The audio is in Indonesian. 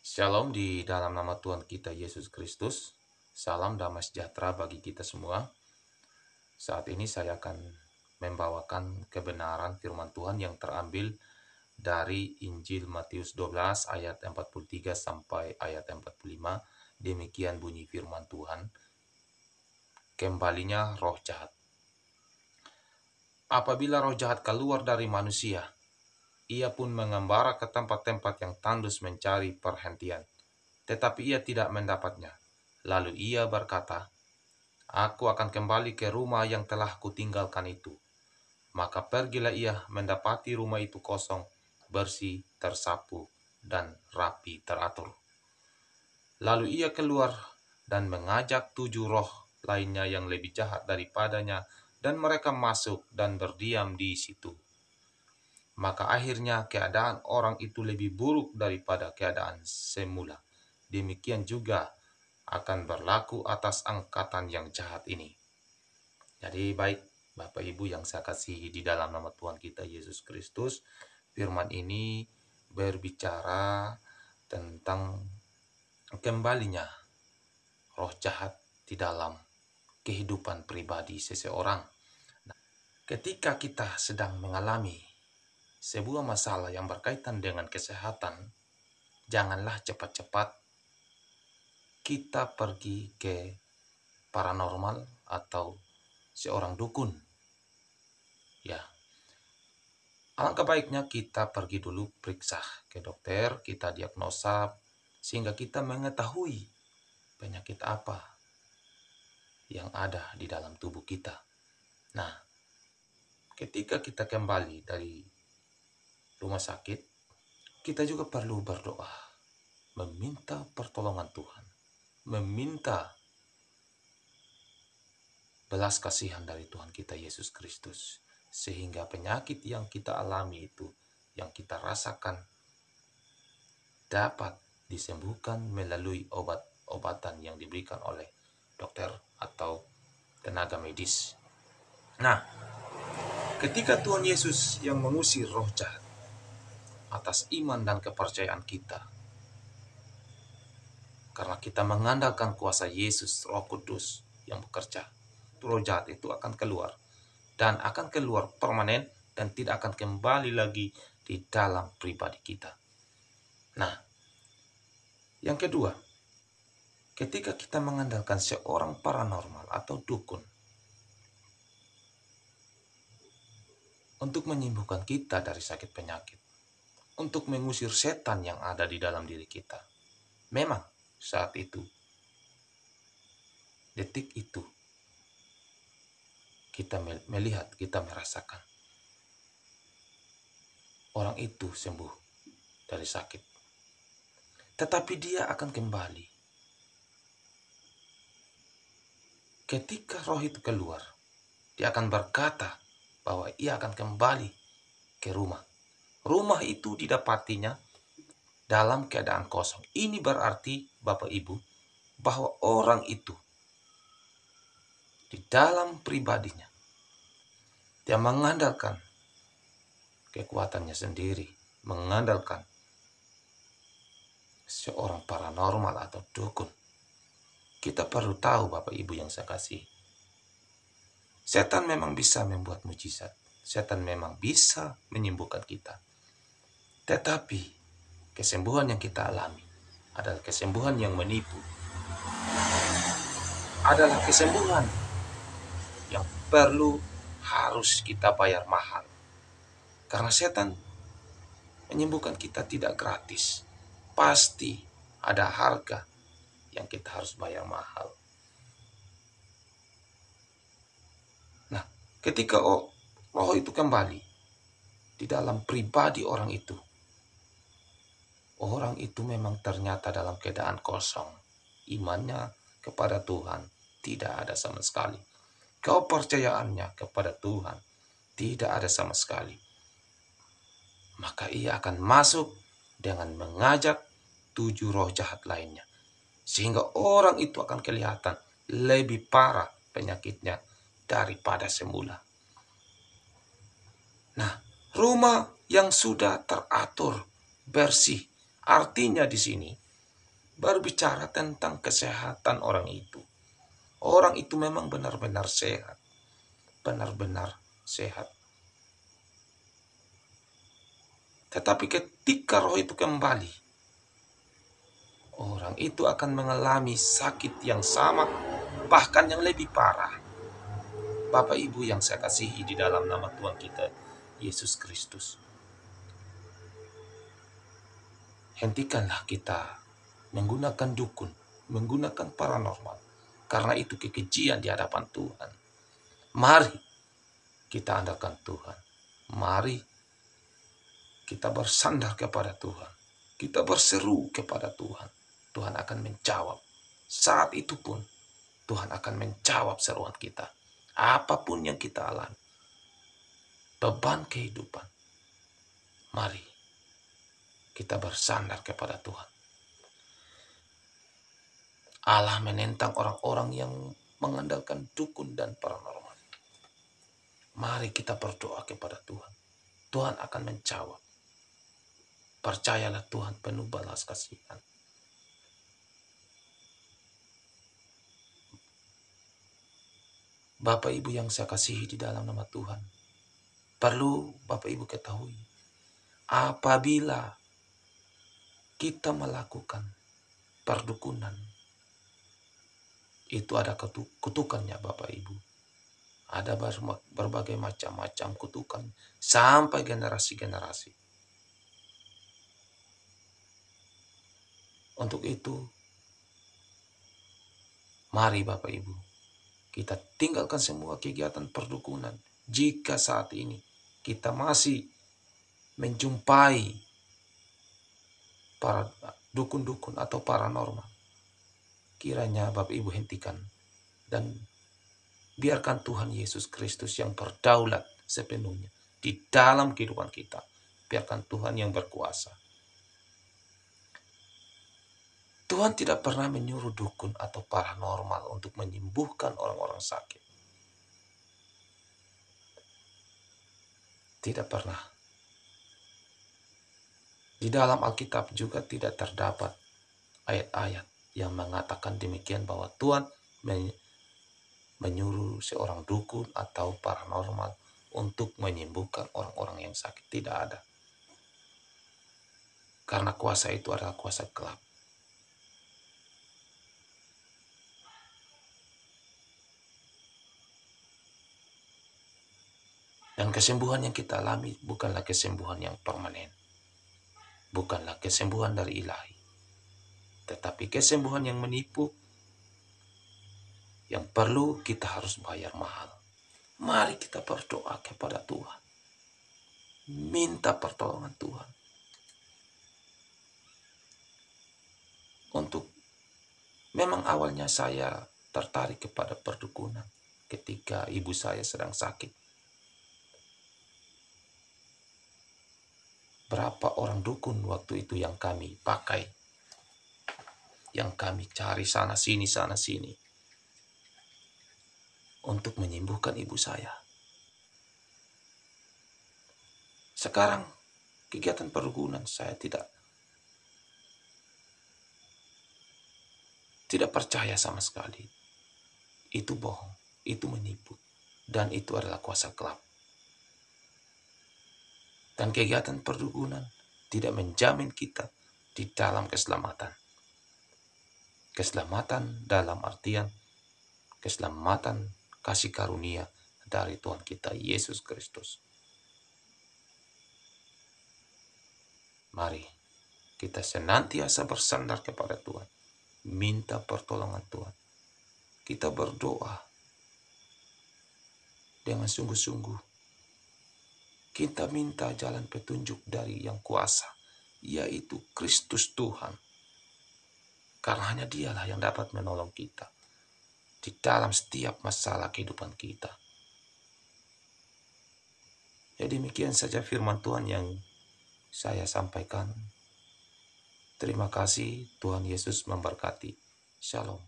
Shalom di dalam nama Tuhan kita Yesus Kristus. Salam damai sejahtera bagi kita semua. Saat ini saya akan membawakan kebenaran firman Tuhan yang terambil dari Injil Matius 12 ayat 43 sampai ayat 45. Demikian bunyi firman Tuhan. Kembalinya roh jahat. Apabila roh jahat keluar dari manusia, ia pun mengembara ke tempat-tempat yang tandus mencari perhentian. Tetapi ia tidak mendapatnya. Lalu ia berkata, "Aku akan kembali ke rumah yang telah kutinggalkan itu." Maka pergilah ia mendapati rumah itu kosong, bersih, tersapu, dan rapi teratur. Lalu ia keluar dan mengajak 7 roh lainnya yang lebih jahat daripadanya, dan mereka masuk dan berdiam di situ. Maka akhirnya keadaan orang itu lebih buruk daripada keadaan semula. Demikian juga akan berlaku atas angkatan yang jahat ini. Jadi baik Bapak Ibu yang saya kasihi di dalam nama Tuhan kita Yesus Kristus, firman ini berbicara tentang kembalinya roh jahat di dalam kehidupan pribadi seseorang. Ketika kita sedang mengalami sebuah masalah yang berkaitan dengan kesehatan, janganlah cepat-cepat kita pergi ke paranormal atau seorang dukun. Ya, alangkah baiknya kita pergi dulu periksa ke dokter, kita diagnosa, sehingga kita mengetahui penyakit apa yang ada di dalam tubuh kita. Nah, ketika kita kembali dari rumah sakit, kita juga perlu berdoa, meminta pertolongan Tuhan, meminta belas kasihan dari Tuhan kita Yesus Kristus, sehingga penyakit yang kita alami itu, yang kita rasakan, dapat disembuhkan melalui obat-obatan yang diberikan oleh dokter atau tenaga medis. Nah, ketika Tuhan Yesus yang mengusir roh jahat atas iman dan kepercayaan kita, karena kita mengandalkan kuasa Yesus, Roh Kudus yang bekerja, roh jahat itu akan keluar, dan akan keluar permanen dan tidak akan kembali lagi di dalam pribadi kita. Nah, yang kedua, ketika kita mengandalkan seorang paranormal atau dukun untuk menyembuhkan kita dari sakit penyakit, untuk mengusir setan yang ada di dalam diri kita, memang saat itu, detik itu, kita melihat, kita merasakan orang itu sembuh dari sakit. Tetapi dia akan kembali. Ketika roh itu keluar, dia akan berkata bahwa ia akan kembali ke rumah. Rumah itu didapatinya dalam keadaan kosong. Ini berarti, Bapak Ibu, bahwa orang itu di dalam pribadinya, dia mengandalkan kekuatannya sendiri, mengandalkan seorang paranormal atau dukun. Kita perlu tahu, Bapak Ibu yang saya kasih, setan memang bisa membuat mujizat. Setan memang bisa menyembuhkan kita. Tetapi kesembuhan yang kita alami adalah kesembuhan yang menipu. Adalah kesembuhan yang harus kita bayar mahal. Karena setan menyembuhkan kita tidak gratis. Pasti ada harga yang kita harus bayar mahal. Nah, ketika roh itu kembali di dalam pribadi orang itu memang ternyata dalam keadaan kosong. Imannya kepada Tuhan tidak ada sama sekali. Kepercayaannya kepada Tuhan tidak ada sama sekali. Maka ia akan masuk dengan mengajak 7 roh jahat lainnya. Sehingga orang itu akan kelihatan lebih parah penyakitnya daripada semula. Nah, rumah yang sudah teratur, bersih, artinya di sini berbicara tentang kesehatan orang itu. Orang itu memang benar-benar sehat. Benar-benar sehat. Tetapi ketika roh itu kembali, orang itu akan mengalami sakit yang sama, bahkan yang lebih parah. Bapak Ibu yang saya kasihi di dalam nama Tuhan kita, Yesus Kristus. Hentikanlah kita menggunakan dukun, menggunakan paranormal. Karena itu kekejian di hadapan Tuhan. Mari kita andalkan Tuhan. Mari kita bersandar kepada Tuhan. Kita berseru kepada Tuhan. Tuhan akan menjawab. Saat itu pun Tuhan akan menjawab seruan kita. Apapun yang kita alami. Beban kehidupan. Mari kita bersandar kepada Tuhan. Allah menentang orang-orang yang mengandalkan dukun dan paranormal. Mari kita berdoa kepada Tuhan. Tuhan akan menjawab. Percayalah Tuhan penuh balas kasihan. Bapak Ibu yang saya kasihi di dalam nama Tuhan. Perlu Bapak Ibu ketahui. Apabila kita melakukan perdukunan, itu ada kutukannya Bapak Ibu. Ada berbagai macam-macam kutukan sampai generasi-generasi. Untuk itu, mari Bapak Ibu, kita tinggalkan semua kegiatan perdukunan. Jika saat ini kita masih menjumpai para dukun-dukun atau paranormal, kiranya Bapak Ibu hentikan dan biarkan Tuhan Yesus Kristus yang berdaulat sepenuhnya di dalam kehidupan kita. Biarkan Tuhan yang berkuasa. Tuhan tidak pernah menyuruh dukun atau paranormal untuk menyembuhkan orang-orang sakit. Tidak pernah. Di dalam Alkitab juga tidak terdapat ayat-ayat yang mengatakan demikian bahwa Tuhan menyuruh seorang dukun atau paranormal untuk menyembuhkan orang-orang yang sakit. Tidak ada. Karena kuasa itu adalah kuasa gelap. Dan kesembuhan yang kita alami bukanlah kesembuhan yang permanen. Bukanlah kesembuhan dari ilahi. Tetapi kesembuhan yang menipu, yang perlu kita harus bayar mahal. Mari kita berdoa kepada Tuhan. Minta pertolongan Tuhan. Memang awalnya saya tertarik kepada perdukunan ketika ibu saya sedang sakit. Berapa orang dukun waktu itu yang kami pakai, yang kami cari sana sini untuk menyembuhkan ibu saya. Sekarang kegiatan perdukunan saya tidak percaya sama sekali. Itu bohong, itu menipu, dan itu adalah kuasa gelap. Dan kegiatan perdukunan tidak menjamin kita di dalam keselamatan. Keselamatan dalam artian keselamatan kasih karunia dari Tuhan kita Yesus Kristus. Mari kita senantiasa bersandar kepada Tuhan. Minta pertolongan Tuhan. Kita berdoa dengan sungguh-sungguh. Kita minta jalan petunjuk dari Yang Kuasa, yaitu Kristus Tuhan. Karena hanya Dialah yang dapat menolong kita di dalam setiap masalah kehidupan kita. Ya demikian saja firman Tuhan yang saya sampaikan. Terima kasih, Tuhan Yesus memberkati. Shalom.